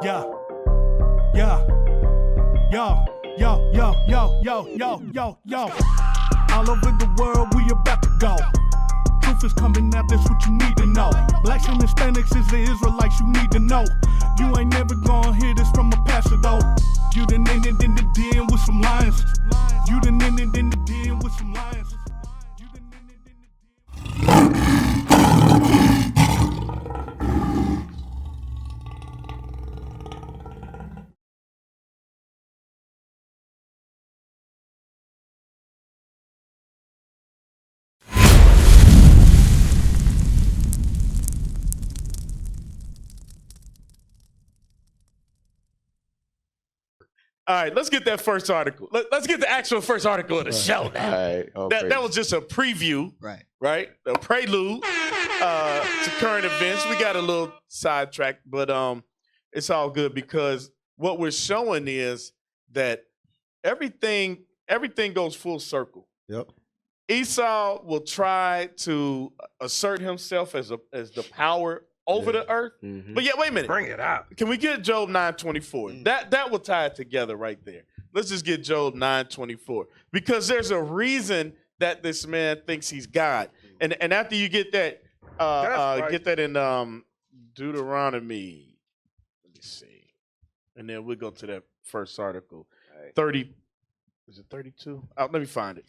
Yeah, yeah, yo, yo, yo, yo, yo, yo, yo, yo. All over the world, we about to go. Truth is coming out, that's what you need to know. Blacks and Hispanics is the Israelites you need to know. You ain't never gonna hear this from a pastor though. You done ended in the den with some lions. You done ended in the den with some lions. All right, let's get that first article. Let's get the actual first article of the show now. All right. That was just a preview, right? A prelude to current events. We got a little sidetracked, but it's all good because what we're showing is that everything goes full circle. Yep. Esau will try to assert himself as the power over the earth. Mm-hmm. But yeah, wait a minute. Bring it out. Can we get Job 9:24? That will tie it together right there. Let's just get Job 9:24. Because there's a reason that this man thinks he's God. And after you get that, get that in Deuteronomy. Let me see. And then we'll go to that first article. Right. 30. Is it 32? Let me find it.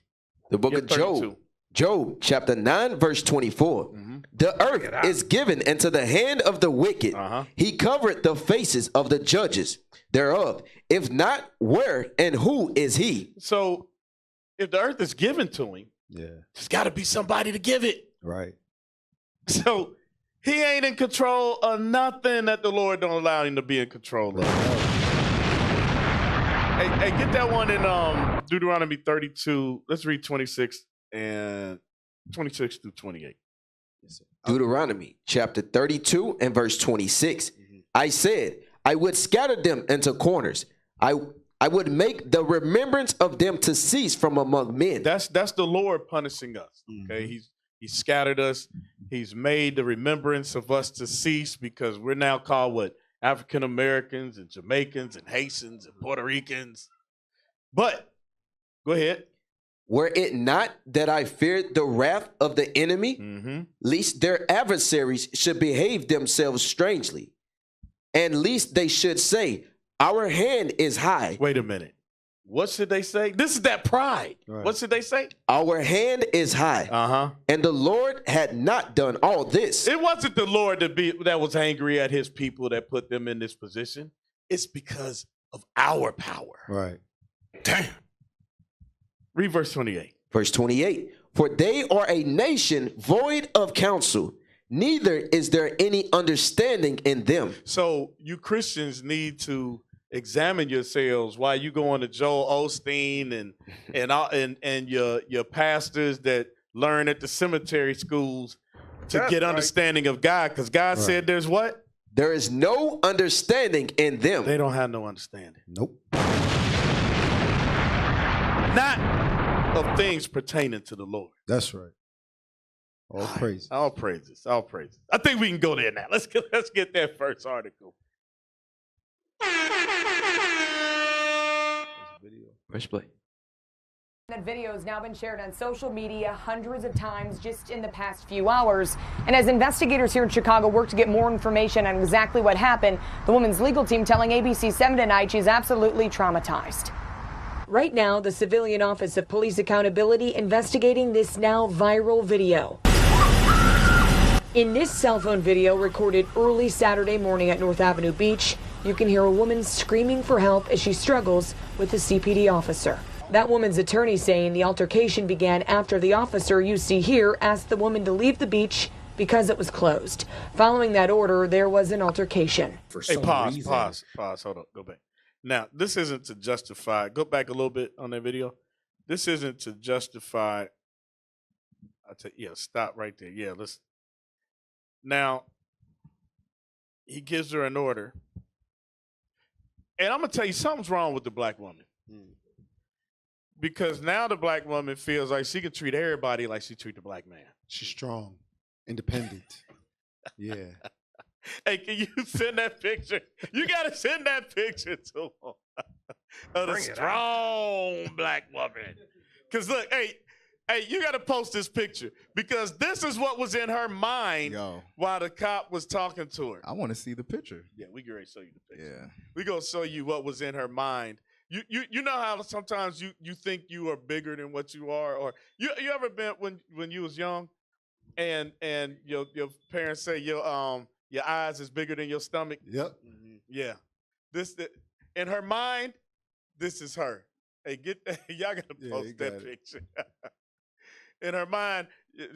The book of Job. Job chapter 9 verse 24. Mm-hmm. The earth is given into the hand of the wicked. He covered the faces of the judges thereof. If not, where and who is he? So if the earth is given to him, there's got to be somebody to give it. Right. So he ain't in control of nothing that the Lord don't allow him to be in control of. Hey, get that one in Deuteronomy 32. Let's read 26 and 26 through 28. Deuteronomy chapter 32 and verse 26. I said, I would scatter them into corners. I would make the remembrance of them to cease from among men. That's the Lord punishing us. Okay, He scattered us. He's made the remembrance of us to cease because we're now called what? African Americans and Jamaicans and Haitians and Puerto Ricans. But go ahead. Were it not that I feared the wrath of the enemy, lest their adversaries should behave themselves strangely, and lest they should say, our hand is high. Wait a minute. What should they say? This is that pride. Right. What should they say? Our hand is high. And the Lord had not done all this. It wasn't the Lord that was angry at his people that put them in this position. It's because of our power. Right. Damn. Read verse 28. Verse 28. For they are a nation void of counsel, neither is there any understanding in them. So you Christians need to examine yourselves while you going to Joel Osteen and your pastors that learn at the cemetery schools to get understanding of God, because God said there's what? There is no understanding in them. They don't have no understanding. Nope. Not of things pertaining to the Lord. That's right. All praises. All praises. All praises. I think we can go there now. Let's get that first article. Press play. That video has now been shared on social media hundreds of times just in the past few hours. And as investigators here in Chicago work to get more information on exactly what happened, the woman's legal team telling ABC 7 tonight she's absolutely traumatized. Right now, the Civilian Office of Police Accountability investigating this now viral video. In this cell phone video recorded early Saturday morning at North Avenue Beach, you can hear a woman screaming for help as she struggles with a CPD officer. That woman's attorney saying the altercation began after the officer you see here asked the woman to leave the beach because it was closed. Following that order, there was an altercation. Pause. Hold on. Go back. Now, this isn't to justify. Go back a little bit on that video. This isn't to justify. Stop right there. Yeah, let's. Now, he gives her an order. And I'm going to tell you, something's wrong with the black woman. Because now the black woman feels like she can treat everybody like she treat the black man. She's strong. Independent. Yeah. Hey, can you send that picture? You got to send that picture to him of the strong black woman. Because look, hey, you got to post this picture because this is what was in her mind while the cop was talking to her. I want to see the picture. Yeah, we can show you the picture. Yeah. We gonna show you what was in her mind. You know how sometimes you think you are bigger than what you are, or you ever been when you was young, and your parents say your eyes is bigger than your stomach. Yep. Mm-hmm. Yeah. In her mind, this is her. Hey, y'all gotta post that picture. In her mind,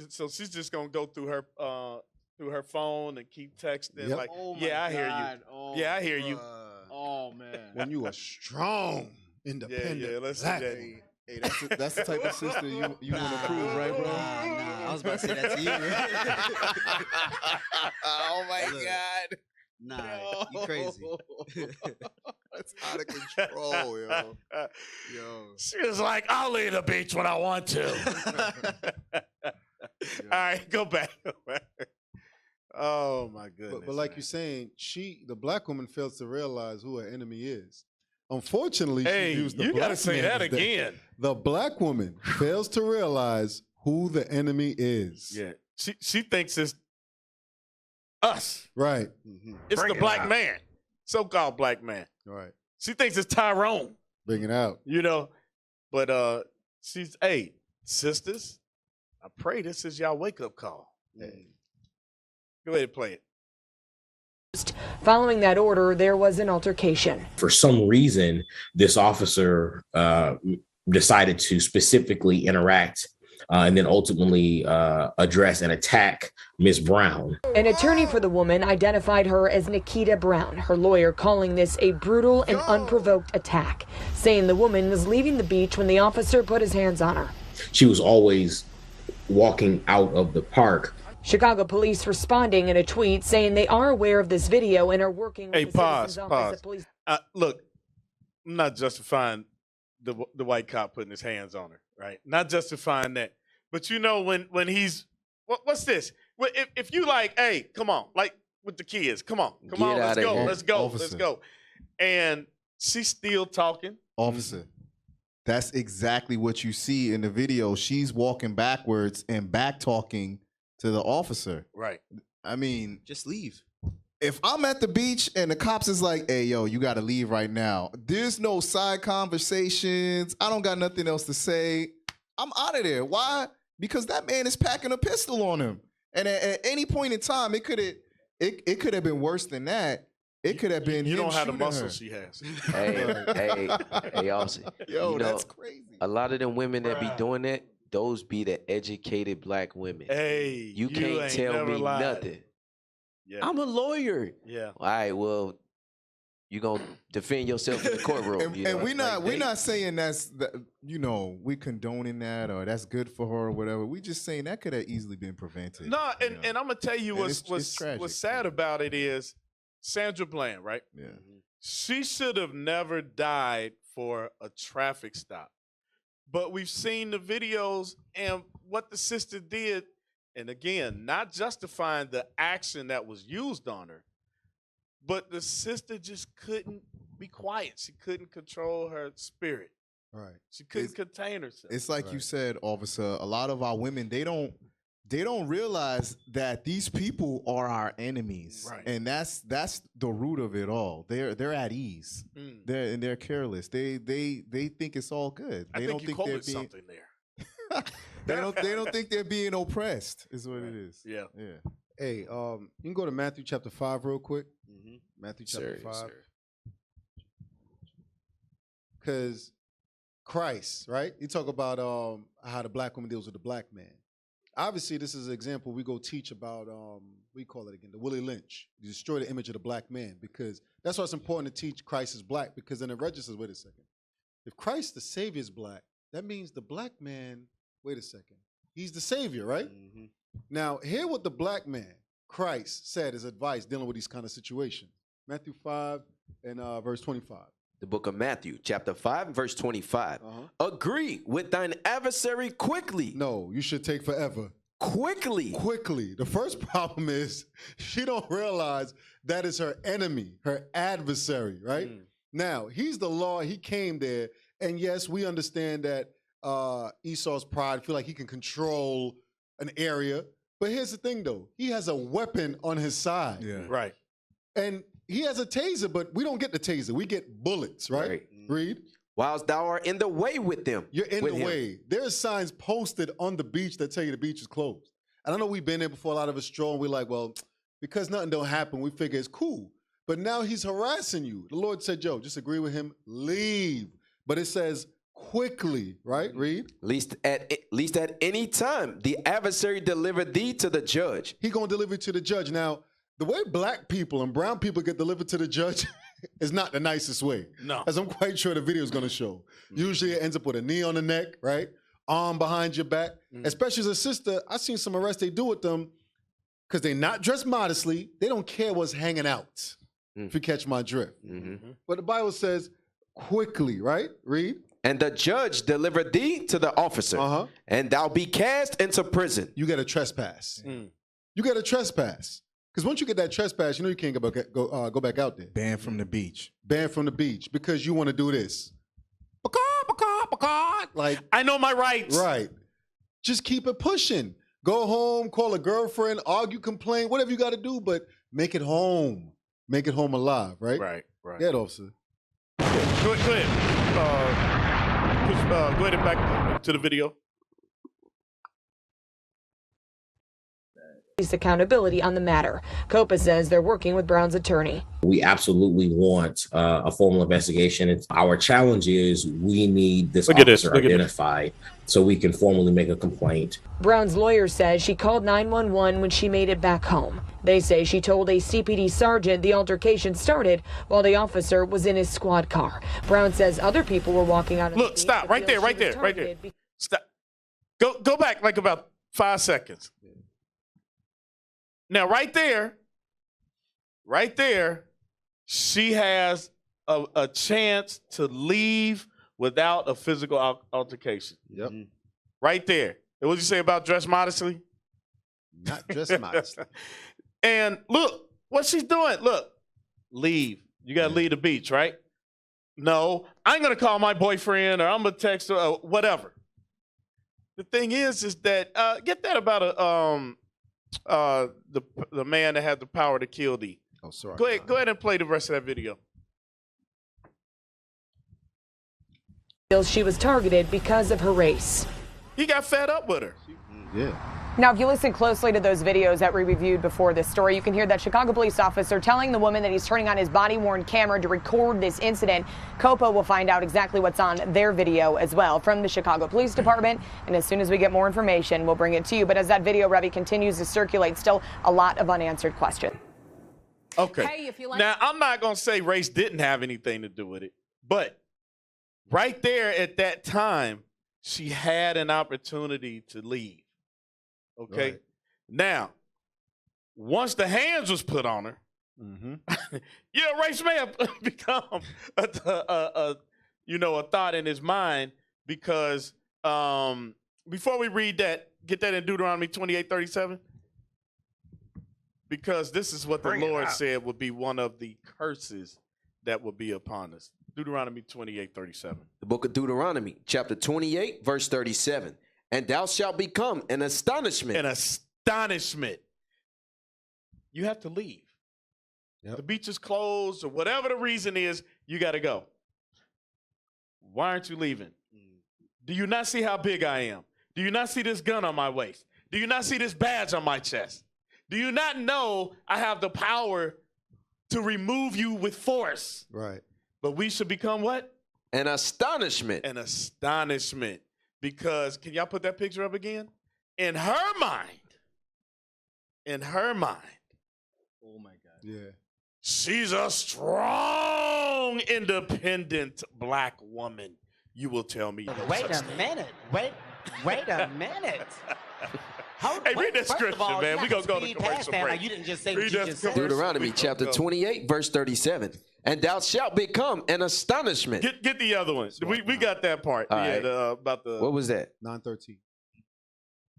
so she's just gonna go through her phone and keep texting like, I hear you. I hear you. Oh man. When you are strong, independent. Yeah, let's see black. that. Hey, that's the type of sister you want to prove, right, bro? Nah, I was about to say that to you. Oh my God. Nah, you crazy. That's out of control, yo. She was like, I'll leave the beach when I want to. All right, go back. Oh my goodness. But like you're saying, the black woman fails to realize who her enemy is. Unfortunately, she views the you black gotta say man that as again. The black woman fails to realize who the enemy is. Yeah, she thinks it's us. Right. Mm-hmm. It's the black man, so-called black man. Right. She thinks it's Tyrone. Bring it out. But she's sisters. I pray this is y'all wake-up call. Hey. Go ahead and play it. Following that order, there was an altercation. For some reason, this officer decided to specifically interact and then ultimately address and attack Ms. Brown. An attorney for the woman identified her as Nikita Brown, her lawyer calling this a brutal and unprovoked attack, saying the woman was leaving the beach when the officer put his hands on her. She was always walking out of the park. Chicago police responding in a tweet saying they are aware of this video and are working with the Citizens Office of Police. Look, I'm not justifying the white cop putting his hands on her, right? Not justifying that. But when he's what's this? If you like, hey, come on, like with the kids, come on, let's go. And she's still talking. Officer, that's exactly what you see in the video. She's walking backwards and back talking to the officer. Right. I mean, just leave. If I'm at the beach and the cops is like, hey, yo, you got to leave right now. There's no side conversations. I don't got nothing else to say. I'm out of there. Why? Because that man is packing a pistol on him. And at any point in time, it could have been worse than that. It could have been. You don't have the shooting muscle her. she has. Hey, Austin. Yo, that's crazy. A lot of them women that be doing that, those be the educated black women. Hey, you can't tell me nothing. Yeah. I'm a lawyer. Yeah. All right, well, you gonna defend yourself in the courtroom. And we're not saying that's we condoning that or that's good for her or whatever. We just saying that could have easily been prevented. No, and I'm gonna tell you what's tragic. sad about it is Sandra Bland, right? Yeah. She should have never died for a traffic stop. But we've seen the videos and what the sister did. And again, not justifying the action that was used on her, but the sister just couldn't be quiet. She couldn't control her spirit. Right. She couldn't contain herself. It's like you said, officer, a lot of our women, they don't realize that these people are our enemies. Right. And that's the root of it all. They're at ease. They're careless. They think it's all good. I think you quoted something there. They don't think they're being oppressed, is what it is. Yeah. Yeah. Hey, you can go to Matthew chapter 5 real quick. Matthew chapter 5. Because Christ, right? You talk about how the black woman deals with the black man. Obviously, this is an example we go teach about, we call it again, the Willie Lynch. You destroy the image of the black man, because that's why it's important to teach Christ is black, because then it registers, wait a second. If Christ, the Savior, is black, that means the black man, wait a second, he's the Savior, right? Now, hear what the black man, Christ, said as advice dealing with these kind of situations. Matthew 5 and verse 25. The book of Matthew, chapter 5, verse 25. Agree with thine adversary quickly. No, you should take forever. quickly. Quickly. The first problem is she don't realize that is her enemy, her adversary, right? Now, he's the law. He came there. And yes, we understand that Esau's pride feel like he can control an area. But here's the thing, though. He has a weapon on his side. Yeah. Right. And he has a taser, but we don't get the taser. We get bullets, right? Read. Whilst thou art in the way with them. You're in the way. There's signs posted on the beach that tell you the beach is closed. And I know we've been there before, a lot of us stroll, and we're like, well, because nothing don't happen, we figure it's cool. But now he's harassing you. The Lord said, Joe, just agree with him, leave. But it says quickly, right? Read. Least at any time, the adversary deliver thee to the judge. He gonna deliver to the judge. Now, the way black people and brown people get delivered to the judge is not the nicest way. No. As I'm quite sure the video is gonna show. Usually it ends up with a knee on the neck, right? Arm behind your back. Especially as a sister, I've seen some arrests they do with them because they're not dressed modestly. They don't care what's hanging out, if you catch my drift. But the Bible says quickly, right? Read. And the judge deliver thee to the officer, and thou be cast into prison. You get a trespass. You get a trespass. Because once you get that trespass, you know you can't go back out there. Banned from the beach. Banned from the beach because you want to do this. Like, I know my rights. right. Just keep it pushing. Go home, call a girlfriend, argue, complain, whatever you got to do, but make it home. Make it home alive, right? Right. Yeah, officer. Go ahead. Go ahead and back to the video. Accountability on the matter. Copa says they're working with Brown's attorney. We absolutely want a formal investigation. Our challenge is we need this officer identified so we can formally make a complaint. Brown's lawyer says she called 911 when she made it back home. They say she told a CPD sergeant the altercation started while the officer was in his squad car. Brown says other people were walking out of Look, stop. Right there. Stop. Go back like about 5 seconds. Now, right there, she has a chance to leave without a physical altercation. Yep. Right there. And what did you say about dress modestly? Not dressed modestly. And look, what she's doing. Look, leave. You got to leave the beach, right? No, I'm going to call my boyfriend or I'm going to text her or whatever. The thing is that get that about the man that had the power to kill thee. Oh, sorry. Go ahead and play the rest of that video. She was targeted because of her race. He got fed up with her. Yeah. Now, if you listen closely to those videos that we reviewed before this story, you can hear that Chicago police officer telling the woman that he's turning on his body-worn camera to record this incident. Copa will find out exactly what's on their video as well from the Chicago Police Department. And as soon as we get more information, we'll bring it to you. But as that video, Revy, continues to circulate, still a lot of unanswered questions. Okay. Hey, if you like- Now, I'm not going to say race didn't have anything to do with it. But right there at that time, she had an opportunity to leave. Okay. Right. Now, once the hands was put on her, race may have become a thought in his mind because before we read that, get that in Deuteronomy 28:37, because this is what the Lord said would be one of the curses that would be upon us. Deuteronomy 28:37. The book of Deuteronomy, chapter 28, verse 37. And thou shalt become an astonishment. An astonishment. You have to leave. Yep. The beach is closed or whatever the reason is, you got to go. Why aren't you leaving? Do you not see how big I am? Do you not see this gun on my waist? Do you not see this badge on my chest? Do you not know I have the power to remove you with force? Right. But we should become what? An astonishment. An astonishment. Because, can y'all put that picture up again? In her mind, Oh my God. Yeah. she's a strong, independent black woman. You will tell me. Wait a minute. Wait a minute. Hey, read that scripture, man. We're going to go to commercial break. You didn't just say Read what you that just said. Deuteronomy chapter 28, verse 37. And thou shalt become an astonishment. Get the other one. We got that part. All Yeah, right. about the. What was that? 9:13.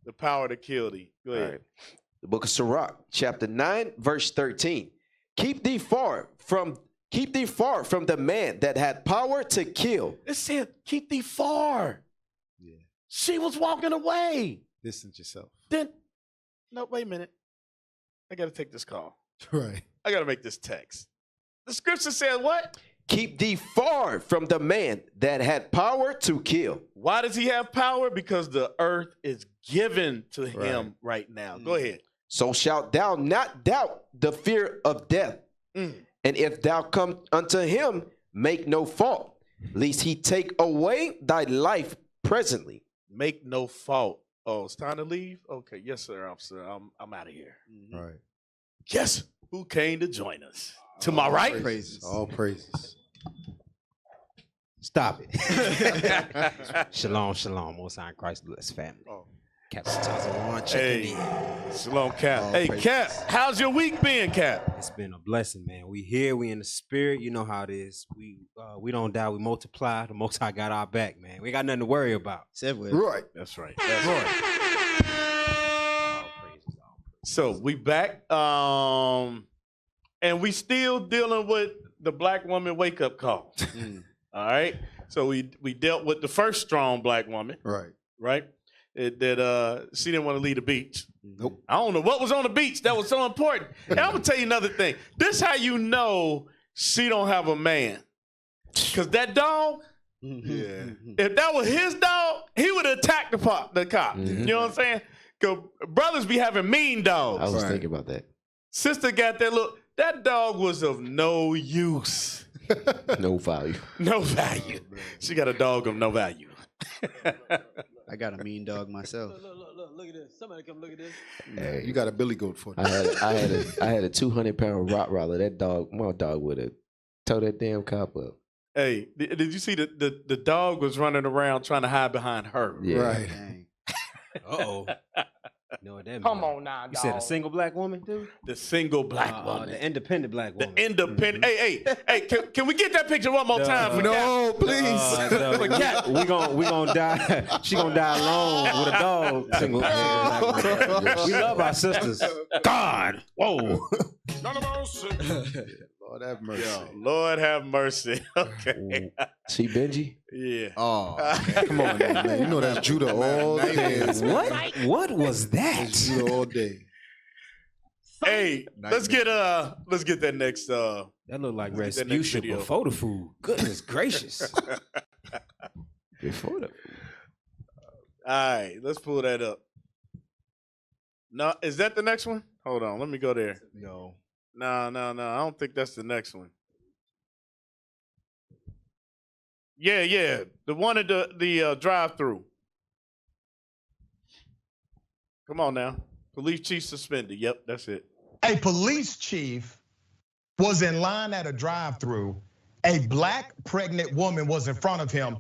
The power to kill thee. Go ahead. Right. The book of Sirach, chapter 9, verse 13. Keep thee far from the man that had power to kill. It said, keep thee far. Yeah. She was walking away. Distance yourself. Then, no, wait a minute. I got to take this call. Right. I got to make this text. The scripture said what? Keep thee far from the man that had power to kill. Why does he have power? Because the earth is given to him right now. Go ahead. So shalt thou not doubt the fear of death. And if thou come unto him, make no fault, lest he take away thy life presently. Make no fault. Oh, it's time to leave? Okay. Yes, sir, officer. I'm out of here. Right. Guess who came to join us? To my right? Praises. All praises. Stop it. Shalom, shalom. Most High Christ bless family. Captain Tazawan checking in. Shalom, Cap. All Hey, praises. Cap, how's your week been, Cap? It's been a blessing, man. We here, we in the spirit. You know how it is. We don't die, we multiply. The Most High got our back, man. We got nothing to worry about. Right. That's right. That's right. All praises, all praises. So we back. And we still dealing with the black woman wake-up call. All right. So we dealt with the first strong black woman, Right. right? That she didn't want to leave the beach. Nope. I don't know what was on the beach that was so important. And I'm gonna tell you another thing. This how you know she don't have a man. Cause that dog, Yeah. if that was his dog, he would have attacked the cop. You know what I'm saying? Cause brothers be having mean dogs. I was Right. thinking about that. Sister got that look. That dog was of no use, No value. no value. She got a dog of no value. I got a mean dog myself. Look at this. Somebody come look at this. Hey, You got a billy goat for I that. had a 200-pound Rottweiler. That dog, my dog would have tore that damn cop up. Hey, did you see the dog was running around trying to hide behind her? Yeah. Right. Dang. Uh-oh. You know what that means? Come on now, You dog. said a single black woman, dude? The single black woman. The independent black The woman. independent. Hey, can we get that picture one more time? For Cap? No, please. For Cap. we gonna die. She gonna die alone with a dog. Single black woman. We love our sisters. God. Whoa. Lord have mercy. Yo, Lord have mercy. Okay. See Benji? Yeah. Oh, man. Come on, now, man. You know that's Judah all day. What was that? That's Judah all day. Hey, let's get that next That looked like Let's get that next Respucia video. before the food. Goodness gracious. Before the All right, let's pull that up. No, is that the next one? Hold on, let me go there. No. No, I don't think that's the next one. Yeah, the one at the drive-thru. Come on now, police chief suspended. Yep, that's it. A police chief was in line at a drive-thru. A black pregnant woman was in front of him.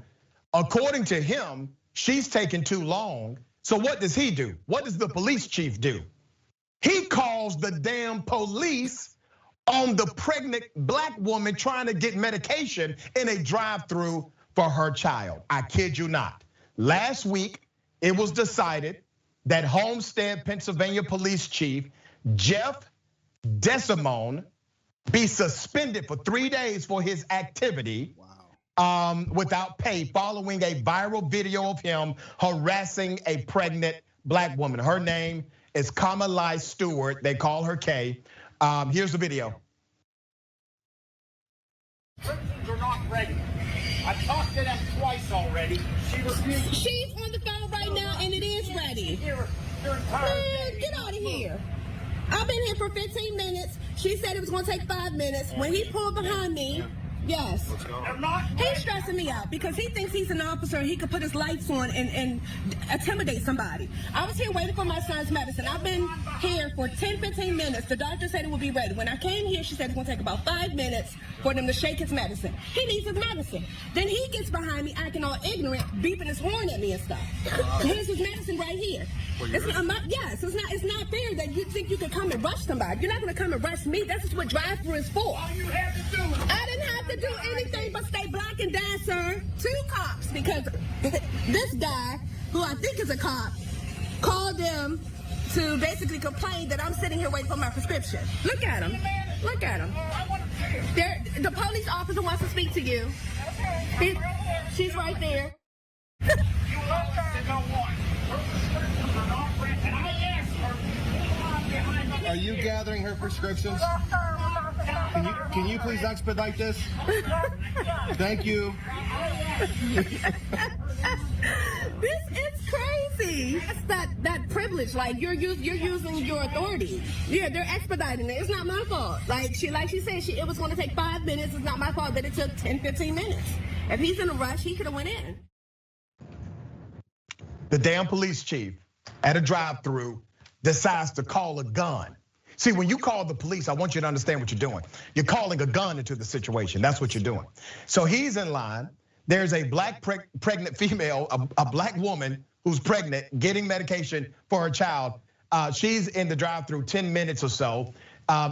According to him, she's taking too long. So what does he do? What does the police chief do? He calls the damn police on the pregnant black woman trying to get medication in a drive-thru for her child. I kid you not. Last week, it was decided that Homestead, Pennsylvania police chief Jeff Desimone be suspended for 3 days for his activity without pay following a viral video of him harassing a pregnant black woman. Her name is Kamala Stewart. They call her Kay. Here's the video. Persons are not ready. I talked to them twice already. She refused. She's on the phone right now and it is ready. Man, get out of here. I've been here for 15 minutes. She said it was gonna take 5 minutes. When he pulled behind me, yes. He's stressing me out because he thinks he's an officer and he could put his lights on and intimidate somebody. I was here waiting for my son's medicine. I've been here for 10, 15 minutes. The doctor said it would be ready. When I came here, she said it's gonna take about 5 minutes for them to shake his medicine. He needs his medicine. Then he gets behind me acting all ignorant, beeping his horn at me and stuff. Here's his medicine right here. It's not fair that you think you can come and rush somebody. You're not gonna come and rush me. That's just what drive-thru is for. All you had to do was I didn't have to do anything but stay black and die, sir. 2 cops, because this guy, who I think is a cop, called called them to basically complain that I'm sitting here waiting for my prescription. Look at him. Look at him. The police officer wants to speak to you. She's right there. Are you gathering her prescriptions? Can you please expedite this? Thank you. This is crazy. That's that privilege. Like you're using your authority. Yeah, they're expediting it. It's not my fault. Like she said, it was going to take 5 minutes. It's not my fault that it took 10, 15 minutes. If he's in a rush, he could have went in. The damn police chief at a drive-thru decides to call a gun. See, when you call the police, I want you to understand what you're doing. You're calling a gun into the situation. That's what you're doing. So he's in line. There's a black pregnant female, a black woman who's pregnant, getting medication for her child. She's in the drive-thru 10 minutes or so.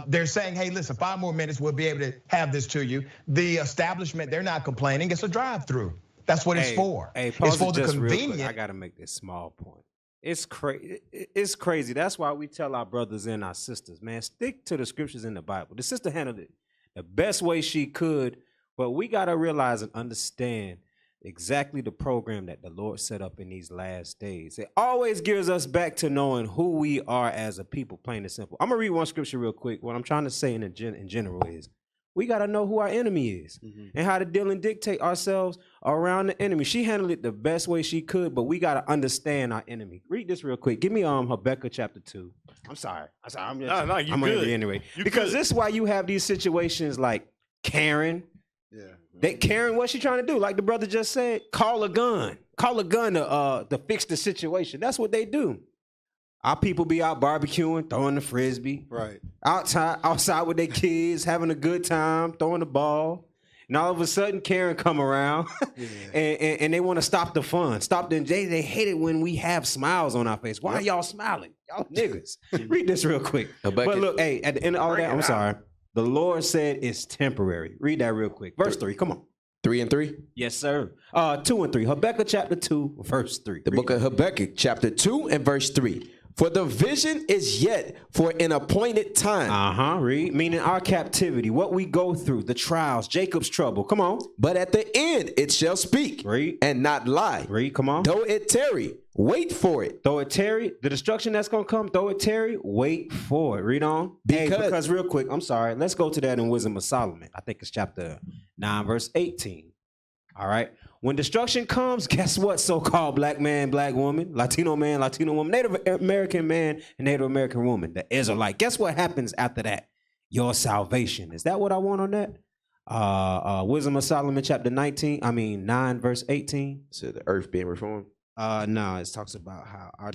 They're saying, hey, listen, 5 more minutes, we'll be able to have this to you. The establishment, they're not complaining. It's a drive-thru. That's what it's for. Hey, it's for the just real quick. convenience. I got to make this small point. It's crazy. It's crazy. That's why we tell our brothers and our sisters, man, stick to the scriptures in the Bible. The sister handled it the best way she could, but we got to realize and understand exactly the program that the Lord set up in these last days. It always gives us back to knowing who we are as a people, plain and simple. I'm going to read one scripture real quick. What I'm trying to say in general is we got to know who our enemy is and how to deal and dictate ourselves around the enemy. She handled it the best way she could, but we got to understand our enemy. Read this real quick. Give me Habakkuk chapter 2. I'm sorry. I'm just, I'm going to read it anyway. Because this is why you have these situations like Karen. Yeah. Karen, what's she trying to do? Like the brother just said, call a gun. Call a gun to fix the situation. That's what they do. Our people be out barbecuing, throwing the frisbee. Right. Outside with their kids, having a good time, throwing the ball. And all of a sudden, Karen come around and they want to stop the fun. They hate it when we have smiles on our face. Why are y'all smiling? Y'all niggas. Read this real quick. But look, hey, at the end of all that, I'm sorry. The Lord said it's temporary. Read that real quick. Verse 3, come on. 3 and 3? Yes, sir. 2 and 3. Habakkuk chapter 2, verse 3. The book of Habakkuk chapter 2 and verse 3. For the vision is yet for an appointed time. Read. Meaning our captivity, what we go through, the trials, Jacob's trouble. Come on. But at the end it shall speak. Read. And not lie. Read. Come on. Though it tarry, wait for it. Though it tarry, the destruction that's going to come, though it tarry, wait for it. Read on. Because real quick, I'm sorry. Let's go to that in Wisdom of Solomon. I think it's chapter 9, verse 18. All right. When destruction comes, guess what? So-called black man, black woman, Latino man, Latino woman, Native American man, and Native American woman, the Israelite. Guess what happens after that? Your salvation. Is that what I want on that? Wisdom of Solomon, chapter 9, verse 18. So the earth being reformed? No, it talks about how our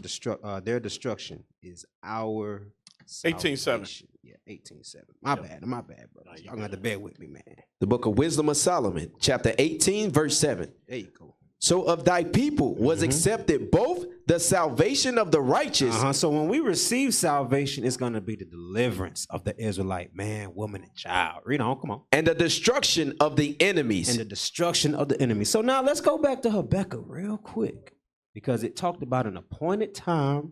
their destruction is our 18:7. Yeah, 18:7. My bad, brother. Y'all gonna have to bear with me, man. The book of Wisdom of Solomon, chapter 18, verse 7. There you go. So of thy people was accepted both the salvation of the righteous. So when we receive salvation, it's going to be the deliverance of the Israelite man, woman, and child. Read on, come on. And the destruction of the enemies. And the destruction of the enemies. So now let's go back to Habakkuk real quick, because it talked about an appointed time.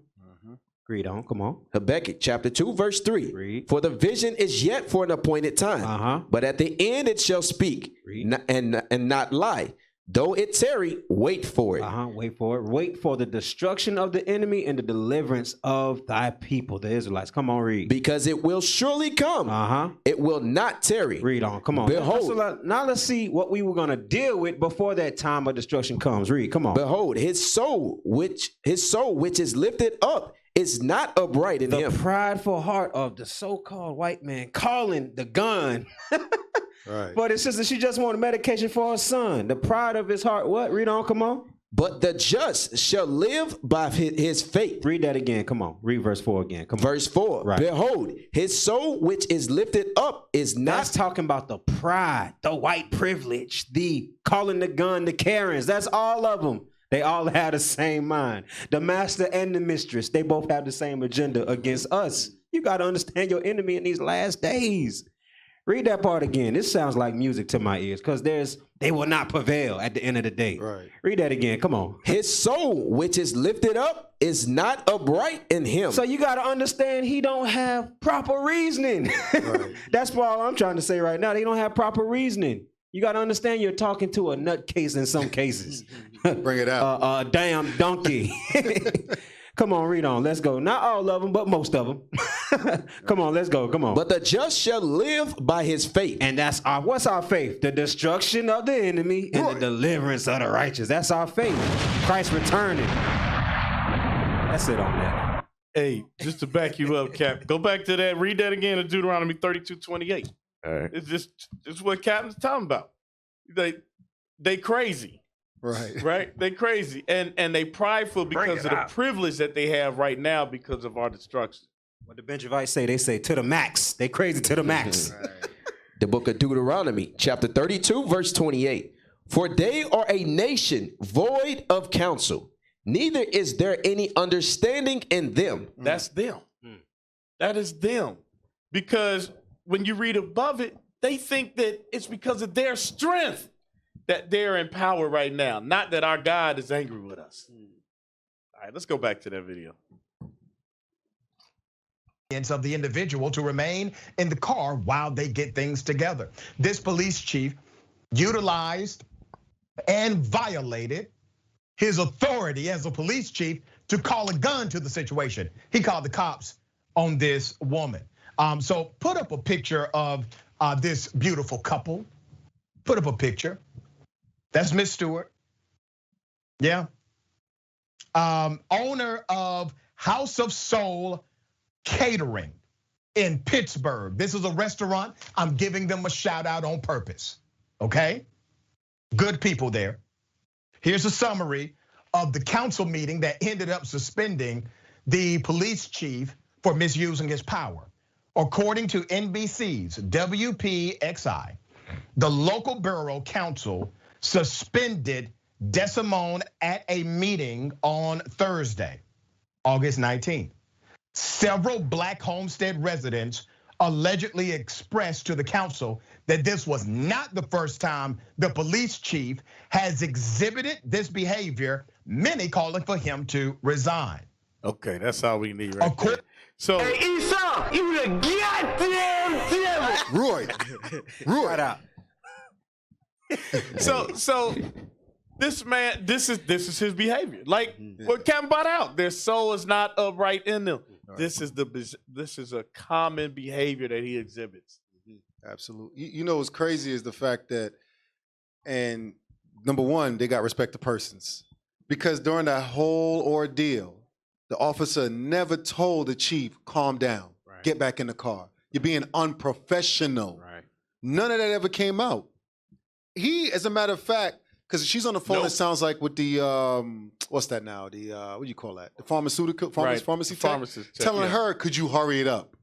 Read on, come on. Habakkuk chapter 2, verse 3. Read. For the vision is yet for an appointed time, but at the end it shall speak and not lie. Though it tarry, wait for it. Wait for it. Wait for the destruction of the enemy and the deliverance of thy people, the Israelites. Come on, read. Because it will surely come. It will not tarry. Read on. Come on. Behold. Now let's see what we were going to deal with before that time of destruction comes. Read. Come on. Behold, his soul which is lifted up is not upright in him. The prideful heart of the so-called white man calling the gun. Right. But it's just that she just wanted medication for her son. The pride of his heart. What? Read on. Come on. But the just shall live by his faith. Read that again. Come on. Read verse 4 again. Come on. Verse 4. Right. Behold, his soul which is lifted up is not. That's talking about the pride, the white privilege, the calling the gun, the Karens. That's all of them. They all have the same mind. The master and the mistress, they both have the same agenda against us. You got to understand your enemy in these last days. Read that part again. This sounds like music to my ears, because there's They will not prevail at the end of the day. Right. Read that again. Come on. His soul, which is lifted up, is not upright in him. So you got to understand he don't have proper reasoning. Right. That's all I'm trying to say right now. They don't have proper reasoning. You got to understand you're talking to a nutcase in some cases. Bring it out. A damn donkey. Come on, read on. Let's go. Not all of them, but most of them. Come on, let's go. Come on. But the just shall live by his faith. And that's what's our faith? The destruction of the enemy and the deliverance of the righteous. That's our faith. Christ returning. That's it on that. Hey, just to back you up, Cap, go back to that. Read that again in Deuteronomy 32:28. All right. It's what Captain's talking about. They crazy. Right. They crazy. And they prideful because of the privilege that they have right now because of our destruction. What the Benjavites say, they say to the max. They crazy to the max. The book of Deuteronomy, chapter 32, verse 28. For they are a nation void of counsel, neither is there any understanding in them. That's them. That is them. Because when you read above it, they think that it's because of their strength that they're in power right now, not that our God is angry with us. All right, let's go back to that video. Of the individual to remain in the car while they get things together. This police chief utilized and violated his authority as a police chief to call a gun to the situation. He called the cops on this woman. So put up a picture of this beautiful couple. Put up a picture. That's Miss Stewart. Yeah. Owner of House of Soul Catering in Pittsburgh. This is a restaurant. I'm giving them a shout out on purpose. Okay? Good people there. Here's a summary of the council meeting that ended up suspending the police chief for misusing his power. According to NBC's WPXI, the local borough council suspended Desimone at a meeting on Thursday, August 19th. Several Black Homestead residents allegedly expressed to the council that this was not the first time the police chief has exhibited this behavior, many calling for him to resign. Okay, that's all we need right there. So, Hey, Esau, you the goddamn devil! Roy. Right out. So this man, this is his behavior. Like what Captain brought out, their soul is not upright in them. Right. This is a common behavior that he exhibits. Absolutely. You know what's crazy is the fact that, and number one, they got respect to persons. Because during that whole ordeal, the officer never told the chief, calm down, get back in the car. You're being unprofessional. Right. None of that ever came out. He, as a matter of fact, because she's on the phone, it sounds like with the, what's that now? The, what do you call that? The pharmaceutical, pharmacy tech? Telling her, could you hurry it up?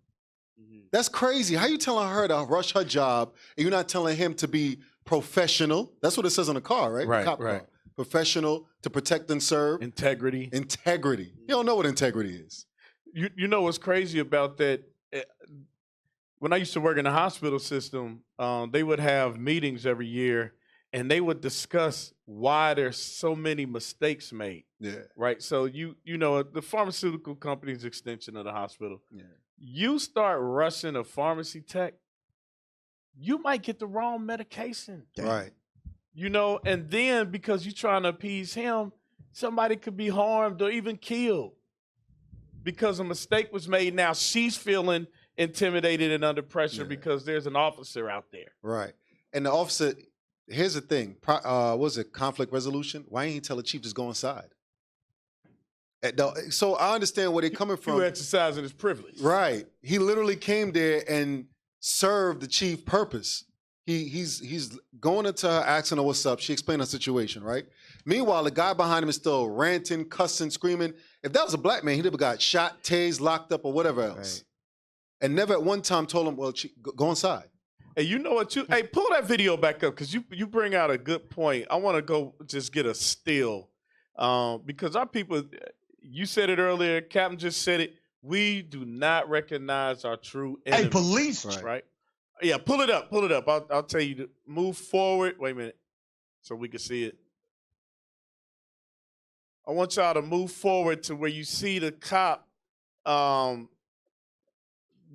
That's crazy. How you telling her to rush her job and you're not telling him to be professional? That's what it says on the car, right? Right, Cop car. Professional, to protect and serve. Integrity. Integrity. You don't know what integrity is. You know what's crazy about that? When I used to work in the hospital system, they would have meetings every year and they would discuss why there's so many mistakes made. Yeah. Right. So you know the pharmaceutical company's extension of the hospital. Yeah. You start rushing a pharmacy tech, you might get the wrong medication. Right. You know, and then because you're trying to appease him, somebody could be harmed or even killed because a mistake was made. Now she's feeling intimidated and under pressure because there's an officer out there. Right. And the officer, here's the thing, what was it, conflict resolution? Why didn't he tell the chief just go inside? So I understand where they're coming from. You exercising his privilege. Right. He literally came there and served the chief purpose. He's going into her, asking her what's up. She explained her situation, right? Meanwhile, the guy behind him is still ranting, cussing, screaming. If that was a black man, he'd have got shot, tased, locked up, or whatever else. Right. And never at one time told him, well, go inside. Hey, you know what? Hey, pull that video back up because you bring out a good point. I want to go just get a still because our people, you said it earlier, Captain just said it, we do not recognize our true enemy. Hey, police. Right? Yeah, pull it up. I'll tell you to move forward. Wait a minute. so we can see it. I want y'all to move forward to where you see the cop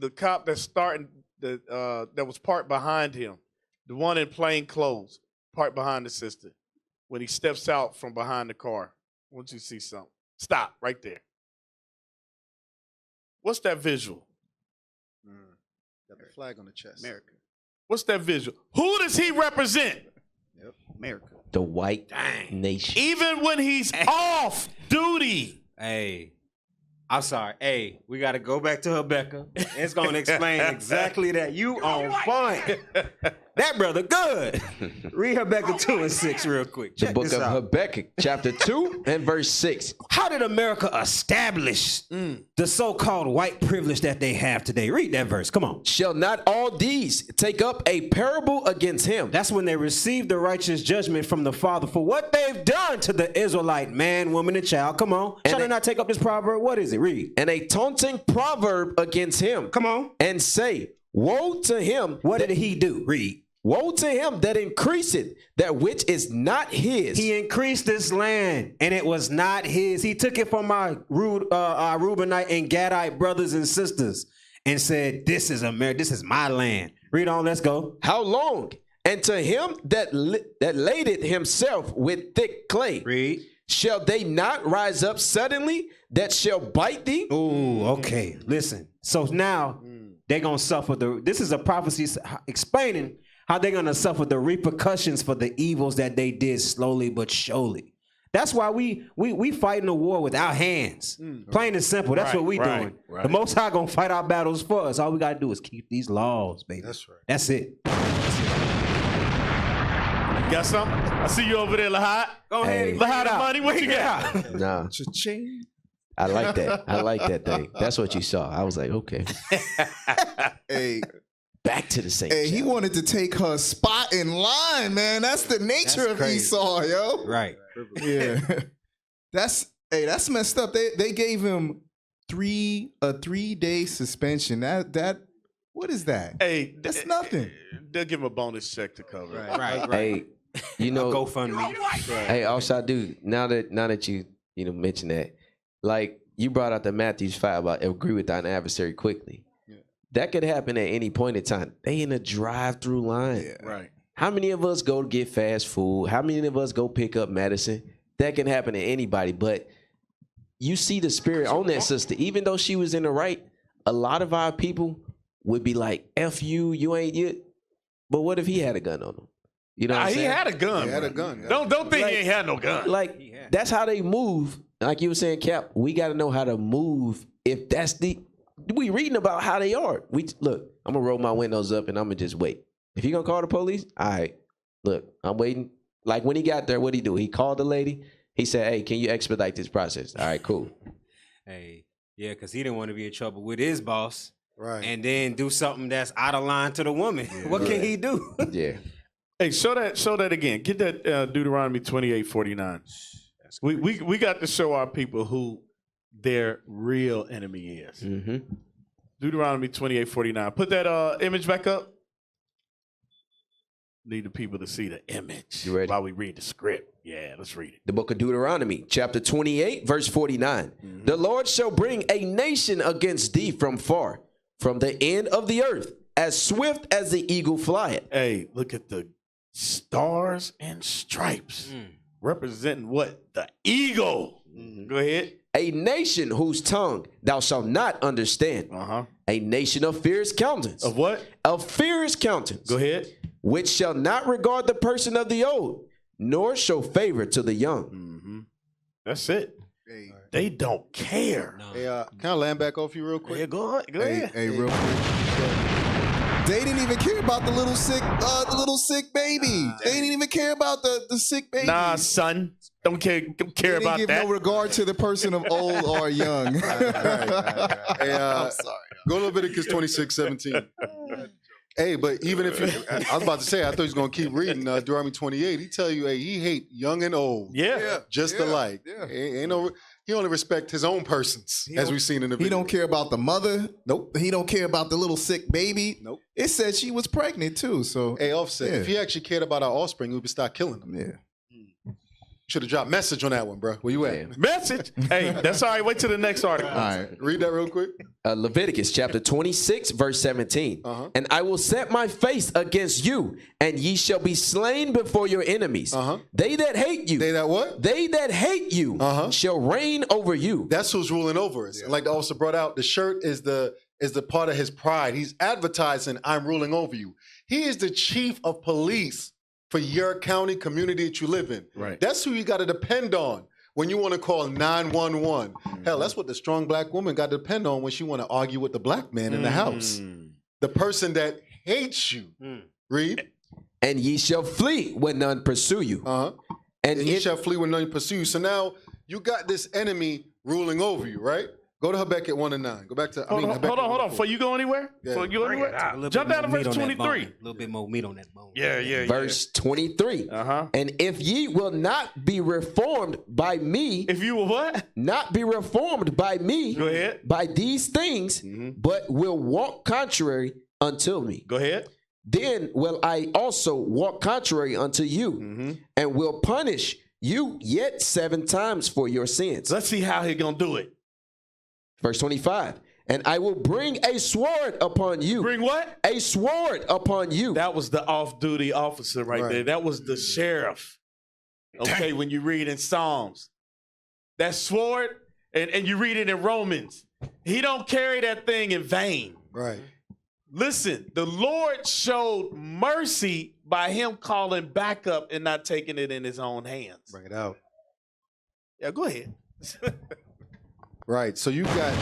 that's starting that was parked behind him, the one in plain clothes, parked behind the sister. When he steps out from behind the car, I want you to see something. Stop right there. What's that visual? Got the flag on the chest. America. What's that visual? Who does he represent? Yep. America. The white nation. Even when he's off duty. Hey, I'm sorry. Hey, we got to go back to Habakkuk. It's going to explain exactly that. You on point. That brother good. Read Habakkuk 2 and 6 real quick. The Check book this of out. Habakkuk, chapter 2 and verse 6. How did America establish the so-called white privilege that they have today? Read that verse. Come on. Shall not all these take up a parable against him? That's when they received the righteous judgment from the Father for what they've done to the Israelite man, woman, and child. Come on. Shall they not take up this proverb? What is it? Read. And a taunting proverb against him. Come on. And say, woe to him. What did he do? Read. Woe to him that increaseth that which is not his. He increased this land, and it was not his. He took it from our Reubenite and Gadite brothers and sisters and said, this is America. This is my land. Read on. Let's go. How long? And to him that ladeth himself with thick clay. Read. Shall they not rise up suddenly that shall bite thee? Oh, okay. Listen. So now they're going to suffer this is a prophecy explaining how they're going to suffer the repercussions for the evils that they did slowly but surely. That's why we fighting a war with our hands. Plain and simple. That's what we doing. Right. The Most High going to fight our battles for us. All we got to do is keep these laws, baby. That's right. That's it. Got something? I see you over there, Lahad. Go ahead. Lahad, money, what you got? Nah. Cha-ching. I like that. I like that thing. That's what you saw. I was like, okay. Hey, back to the same. Hey, he wanted to take her spot in line, man. That's the nature of Esau, yo. Right. Yeah. That's messed up. They gave him a 3-day suspension. That what is that? Hey, that's nothing. They'll give him a bonus check to cover it. Right. Hey, you know, GoFundMe. Hey, also I do. Now that you mention that, like you brought out the Matthews 5 about agree with thine adversary quickly. Yeah. That could happen at any point in time. They in a drive-through line. Yeah. Right. How many of us go to get fast food? How many of us go pick up medicine? That can happen to anybody. But you see the spirit on that sister. Even though she was in the right, a lot of our people would be like, F you, you ain't yet. But what if he had a gun on him? You know what I'm saying? He had a gun. He had a gun. Don't think he ain't had no gun. Like, that's how they move. Like you were saying, Cap, we got to know how to move. If that's we reading about how they are. Look, I'm going to roll my windows up and I'm going to just wait. If he going to call the police, all right, look, I'm waiting. Like when he got there, what'd he do? He called the lady. He said, hey, can you expedite this process? All right, cool. Hey, yeah, because he didn't want to be in trouble with his boss. Right. And then do something that's out of line to the woman. Yeah, what can he do? Yeah. Hey, show that again. Get that Deuteronomy 28:49. We got to show our people who their real enemy is. Mm-hmm. Deuteronomy 28:49. Put that image back up. Need the people to see the image. You ready? While we read the script. Yeah, let's read it. The book of Deuteronomy, chapter 28, verse 49. Mm-hmm. The Lord shall bring a nation against thee from far, from the end of the earth, as swift as the eagle flieth. Hey, look at the stars and stripes representing what? The eagle. Go ahead. A nation whose tongue thou shalt not understand. A nation of fierce countenance. Of what? Of fierce countenance. Go ahead. Which shall not regard the person of the old, nor show favor to the young. Mm-hmm. That's it. Hey. They don't care. No. Hey, can I land back off you real quick? Yeah, go ahead. Hey, real quick. They didn't even care about the little sick baby. They didn't even care about the sick baby. Nah, son. Don't care about that. They didn't give no regard to the person of old or young. Hey, I'm sorry. Go to Leviticus 26:17. Hey, but even if I was about to say, I thought he was going to keep reading Deuteronomy 28. He tell you, hey, he hate young and old. Yeah. Just alike. Yeah. He only respect his own persons, as we've seen in the video. He don't care about the mother. Nope. He don't care about the little sick baby. Nope. It said she was pregnant too. So hey, Offset, if he actually cared about our offspring, we would start killing them. Yeah. Should have dropped message on that one, bro. Where you at? Message? Hey, that's all right. Wait till the next article. All right. Read that real quick. Leviticus chapter 26, verse 17. And I will set my face against you, and ye shall be slain before your enemies. They that hate you. They that what? They that hate you shall reign over you. That's who's ruling over us. Like the officer brought out, the shirt is the part of his pride. He's advertising, I'm ruling over you. He is the chief of police for your county, community that you live in. Right. That's who you got to depend on when you want to call 911. Hell, that's what the strong black woman got to depend on when she want to argue with the black man in the house. The person that hates you. Read. And ye shall flee when none pursue you. And ye shall flee when none pursue you. So now you got this enemy ruling over you, right? Go to Habakkuk 1:9. Go back to, Hold on. Before you go anywhere? Before you go anywhere? Jump down to verse 23. A little bit more meat on that bone. Yeah. Verse 23. And if ye will not be reformed by me. If you will what? Not be reformed by me. Go ahead. By these things, but will walk contrary unto me. Go ahead. Then will I also walk contrary unto you, and will punish you yet 7 times for your sins. Let's see how he's going to do it. Verse 25. And I will bring a sword upon you. Bring what? A sword upon you. That was the off-duty officer right there. That was the sheriff. Okay, when you read in Psalms. That sword, and you read it in Romans. He don't carry that thing in vain. Right. Listen, the Lord showed mercy by him calling backup and not taking it in his own hands. Bring it out. Yeah, go ahead. Right. So you got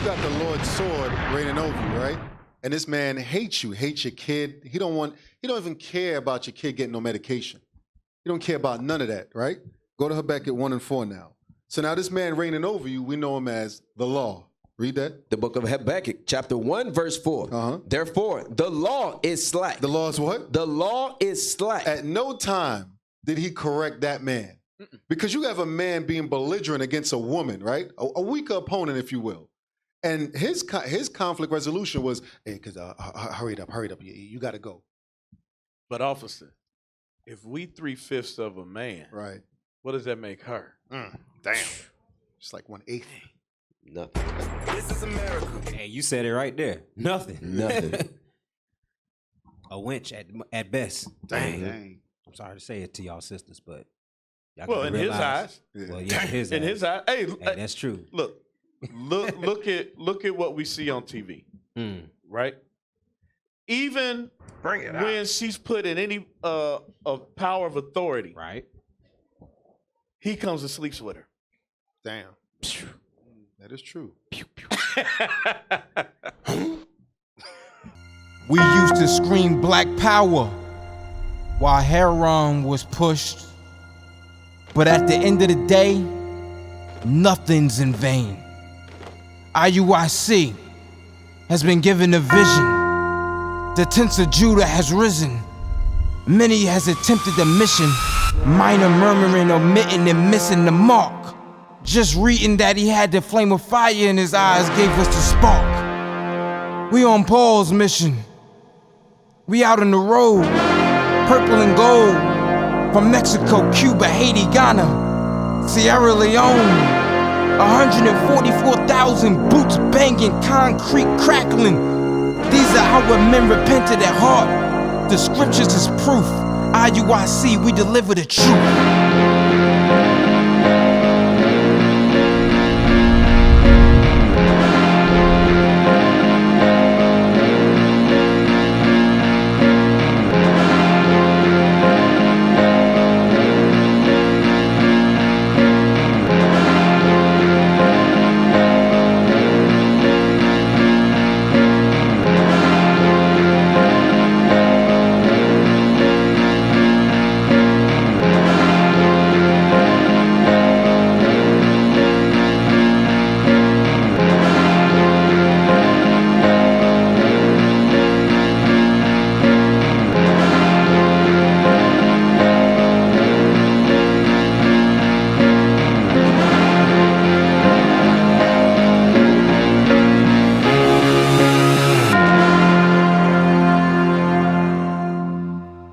the Lord's sword reigning over you, right? And this man hates you, hates your kid. He don't even care about your kid getting no medication. He don't care about none of that, right? Go to Habakkuk 1:4 now. So now this man reigning over you, we know him as the law. Read that. The book of Habakkuk, chapter 1, verse 4. Therefore, the law is slack. The law is what? The law is slack. At no time did he correct that man. Because you have a man being belligerent against a woman, right? A weaker opponent, if you will. And his conflict resolution was, hey, because hurry it up, you got to go. But officer, if we 3/5 of a man, right? What does that make her? Damn, it's like 1/8. Nothing. This is America. Hey, you said it right there. Nothing. A wench at best. Dang. I'm sorry to say it to y'all sisters, but well, in his eyes. Well, yeah, in his eyes. Hey, that's true. Look at what we see on TV, right? Even when she's put in any power of authority, right? He comes and sleeps with her. Damn, that is true. We used to scream black power while heroin was pushed. But at the end of the day, nothing's in vain. IUIC has been given a vision. The tents of Judah has risen. Many has attempted the mission. Minor murmuring, omitting, and missing the mark. Just reading that he had the flame of fire in his eyes gave us the spark. We on Paul's mission. We out on the road, purple and gold. From Mexico, Cuba, Haiti, Ghana, Sierra Leone. 144,000 boots banging, concrete crackling. These are how men repented at heart. The scriptures is proof. IUIC, we deliver the truth.